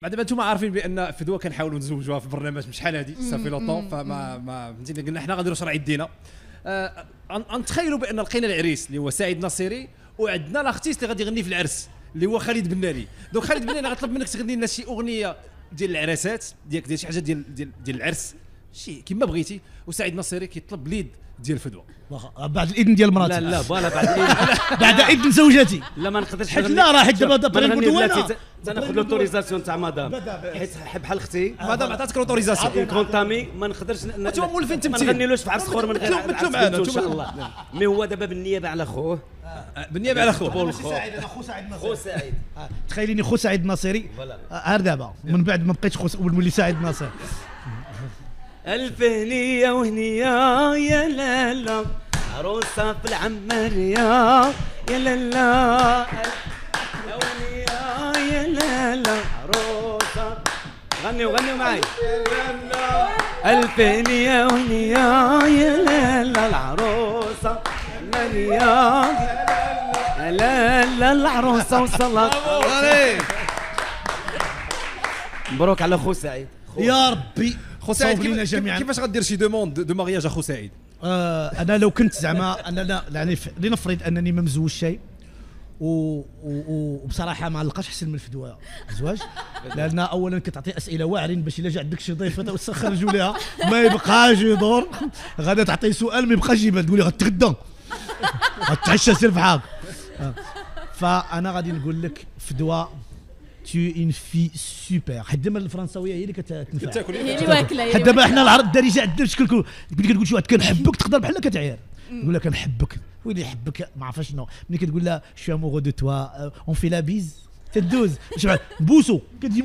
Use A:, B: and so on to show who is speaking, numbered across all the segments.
A: دابا نتوما عارفين بان فدوى كنحاولوا نزوجوها في البرنامج بشحال هادي صافي لوطون فما فهمتيني قلنا حنا غادي نشرع يدينا نتخيلوا بان لقينا العريس اللي هو سعيد ناصري وعندنا لاختيس اللي غادي يغني في العرس اللي هو خالد بنالي. دونك خالد بنالي غطلب منك تغني لنا شي اغنيه ديال العراسات ديالك ديال شي حاجه ديال العرس شي كما بغيتي، وسعيد ناصري كيطلب ليد ديال فدوى
B: بعد الاذن ديال مراتي.
C: لا فوالا بعد الاذن
B: بعد اذن زوجتي.
C: لا ما نقدرش
B: حيت لا راه حيت دابا
C: نغني تناخذ لوتوريزاسيون تاع مادام حيت بحال اختي
A: مادام عطاتك لوتوريزاسيون
C: كونتامي ما نقدرش
A: انتوما مولفين
C: ما
A: تمثيل
C: نغنيلوش في عرس اخر من غير
A: مثلوا معنا
C: ان شاء الله. مي هو دابا بالنيابه على خوه
A: بالنيابه على خوه
B: خو سعيد
C: خو سعيد
B: تخيليني خو سعيد ناصري عار دابا من بعد ما بقيتش خو ولي سعيد ناصري.
C: الف هنيه وهنيه يا لالا عروسه في العمريه يا لالا يا هنيه يا لالا عروسه غنيوا معي الف هنيه وهنيه يا لالا العروسه العمريه لا لا العروسه وصلت. مبروك على خو سعيد
B: يا ربي
A: خو سعيد جميعا. كيفاش غدير شي دوموند دو مارياج اخو سعيد؟
B: انا لو كنت زعما انا يعني لنفرض انني ما مزوج شيء وبصراحه ما نلقاش احسن من الفدوى الزواج، لان اولا كتعطي اسئله واعرين باش الا جا عندك شي ضيفه وتسخرجوا ليها ما يبقاش يدور، غادا تعطي سؤال ما يبقاش يبان تقولي غتغدى غتعشى سير بحالك. فانا غادي نقول لك فدوى tu une fille super. حيت دابا الفرنساويه هي اللي كتنفع،
D: هي اللي واكله.
B: حيت دابا حنا العرب الدارجه عندنا بشكل ملي كتقول شي واحد كنحبك تقدر بحال كتعير تقول لها كنحبك ويلي يحبك ما عرفاش شنو. ملي كتقول لها شو امورو دو توا اون في لا بيز تدوز بوسو كتجي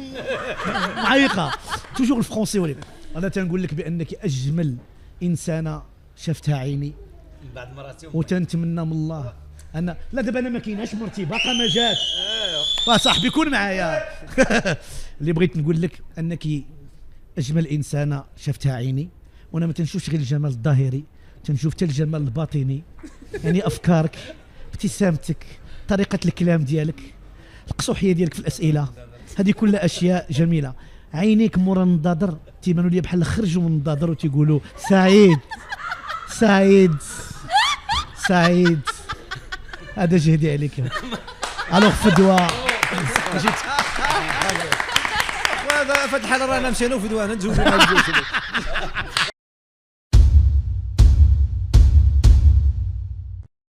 B: معيقه توجور الفرونسي. ولكن انا تنقول لك بانك اجمل انسانه شفتها عيني
C: بعد مراتي
B: وتنتمنى من الله انا لا دابا انا ما كايناش مرتي باقا ما جات صاحبي كون معايا. اللي بغيت نقول لك انك اجمل انسانه شفتها عيني، وانا ما تنشوفش غير الجمال الظاهري، تنشوف حتى الجمال الباطني، يعني افكارك ابتسامتك طريقه الكلام ديالك القصوحيه ديالك في الاسئله، هذه كلها اشياء جميله. عينيك مورا النظاظر تيبانوا لي بحال خرجوا من النظاظر وتيقولوا سعيد سعيد سعيد. هذا جهدي عليك. الوغ فدوى
A: هذا فتح رانا مشينا وفدوى نتزوجوا.